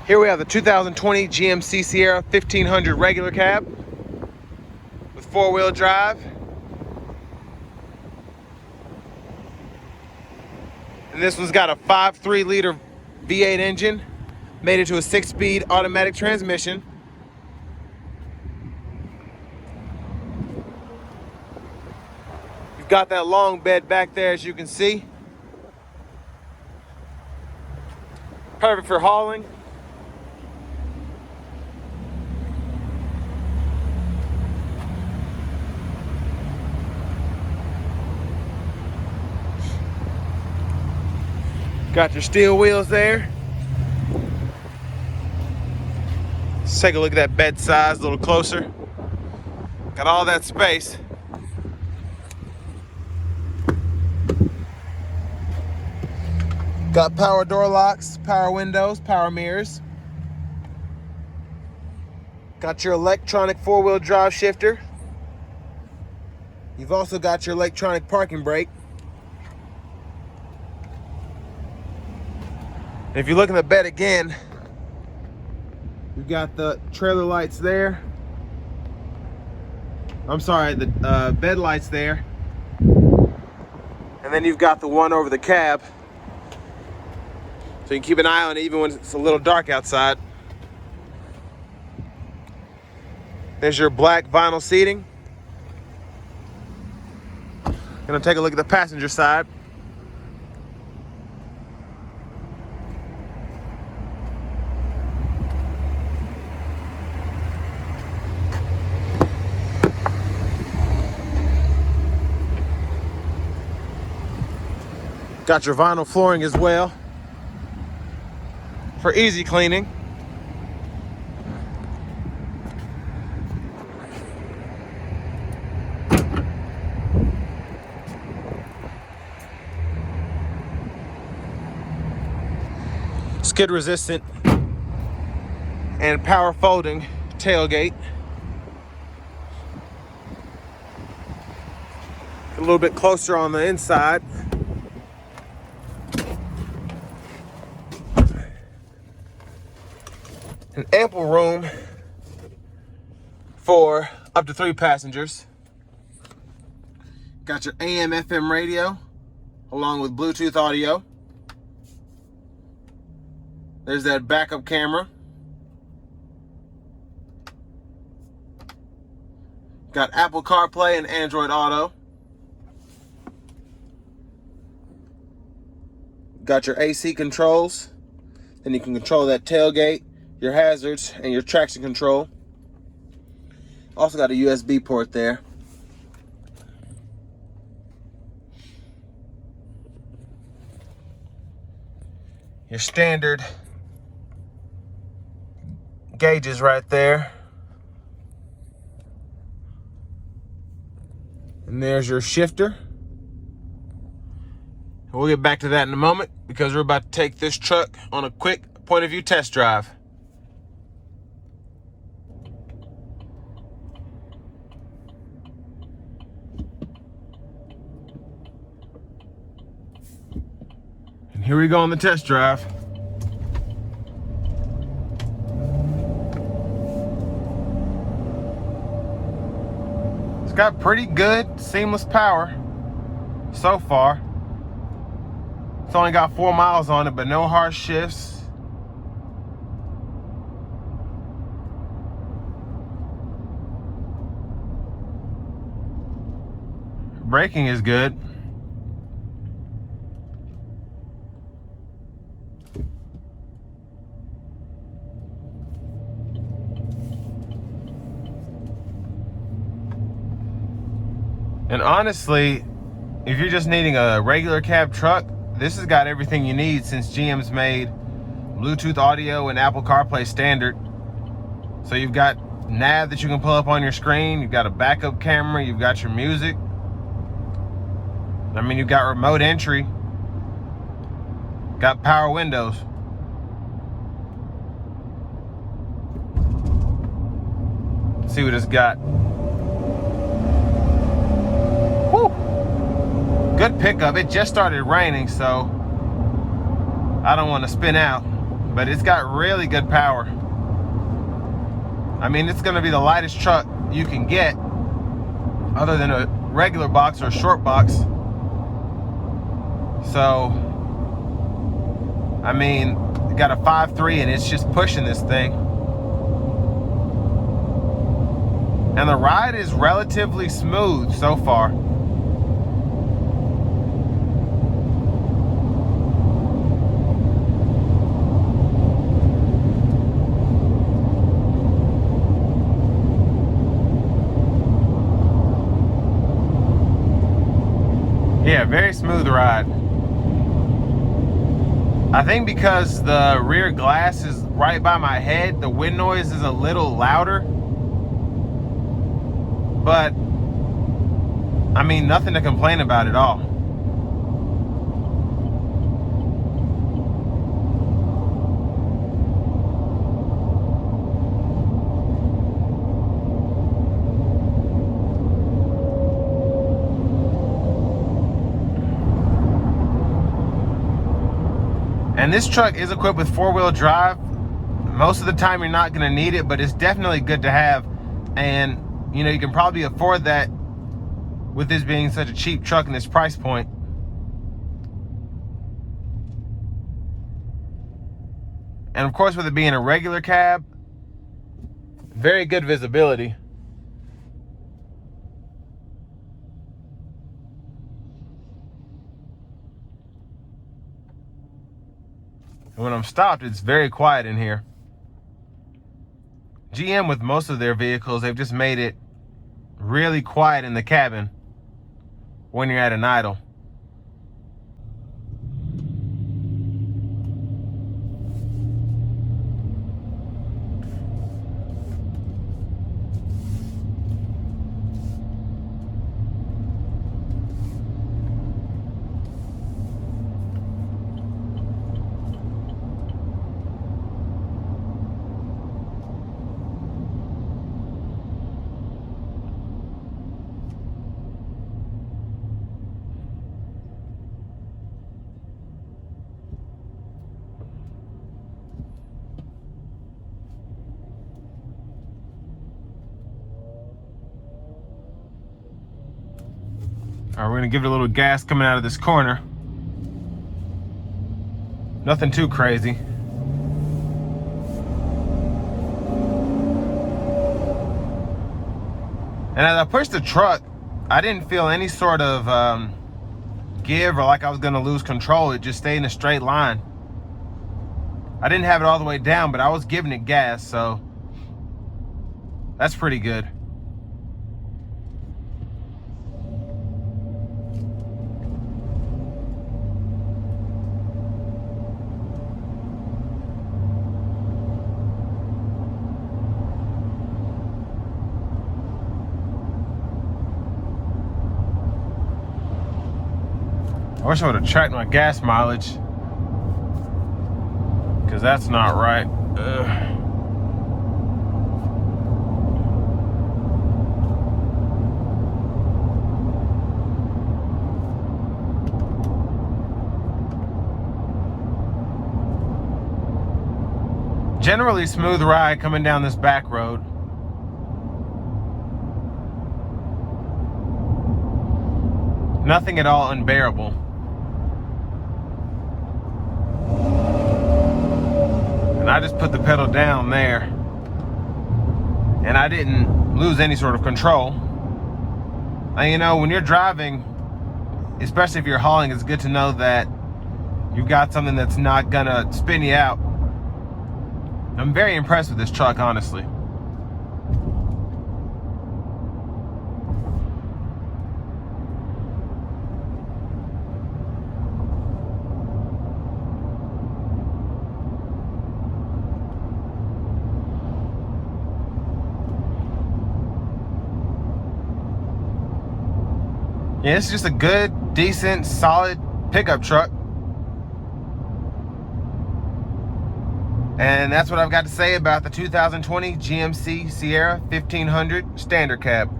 Here we have the 2020 GMC Sierra 1500 regular cab with four-wheel drive. And this one's got a 5.3 liter V8 engine, made it to a 6-speed automatic transmission. You've got that long bed back there, as you can see. Perfect for hauling. Got your steel wheels there. Let's take a look at that bed size a little closer. Got all that space. Got power door locks, power windows, power mirrors. Got your electronic four-wheel drive shifter. You've also got your electronic parking brake. If you look in the bed again, we've got the trailer lights there. I'm sorry, the bed lights there. And then you've got the one over the cab, so you can keep an eye on it even when it's a little dark outside. There's your black vinyl seating. Gonna take a look at the passenger side. Got your vinyl flooring as well for easy cleaning. Skid resistant and power folding tailgate. A little bit closer on the inside. An ample room for up to 3 passengers. Got your AM FM radio along with Bluetooth audio. There's that backup camera. Got Apple CarPlay and Android Auto. Got your AC controls. Then you can control that tailgate, your hazards, and your traction control. Also got a USB port there. Your standard gauges right there. And there's your shifter. We'll get back to that in a moment because we're about to take this truck on a quick point of view test drive. And here we go on the test drive. It's got pretty good seamless power so far. It's only got 4 miles on it, but no harsh shifts. Braking is good. And honestly, if you're just needing a regular cab truck, this has got everything you need since GM's made Bluetooth audio and Apple CarPlay standard. So you've got nav that you can pull up on your screen. You've got a backup camera. You've got your music. I mean, you've got remote entry. Got power windows. Let's see what it's got. Good pickup. It just started raining, so I don't want to spin out. but it's got really good power. I mean, it's going to be the lightest truck you can get other than a regular box or a short box. So, I mean, it got a 5.3 and it's just pushing this thing. And the ride is relatively smooth so far. Yeah, very smooth ride. I think because the rear glass is right by my head, the wind noise is a little louder. But, I mean, nothing to complain about at all. And this truck is equipped with 4-wheel drive. Most of the time you're not gonna need it, but it's definitely good to have. And you know, you can probably afford that with this being such a cheap truck in this price point. And of course, with it being a regular cab, very good visibility. And when I'm stopped, it's very quiet in here. GM, with most of their vehicles, they've just made it really quiet in the cabin when you're at an idle. All right, we're gonna give it a little gas coming out of this corner. Nothing too crazy. And as I pushed the truck, I didn't feel any sort of give or like I was gonna lose control. It just stayed in a straight line. I didn't have it all the way down, but I was giving it gas, so that's pretty good. I wish I would have tracked my gas mileage, because that's not right. Generally smooth ride coming down this back road. Nothing at all unbearable. And I just put the pedal down there, and I didn't lose any sort of control. And you know, when you're driving, especially if you're hauling, it's good to know that you've got something that's not gonna spin you out. I'm very impressed with this truck, honestly. Yeah, it's just a good, decent, solid pickup truck. And that's what I've got to say about the 2020 GMC Sierra 1500 Standard Cab.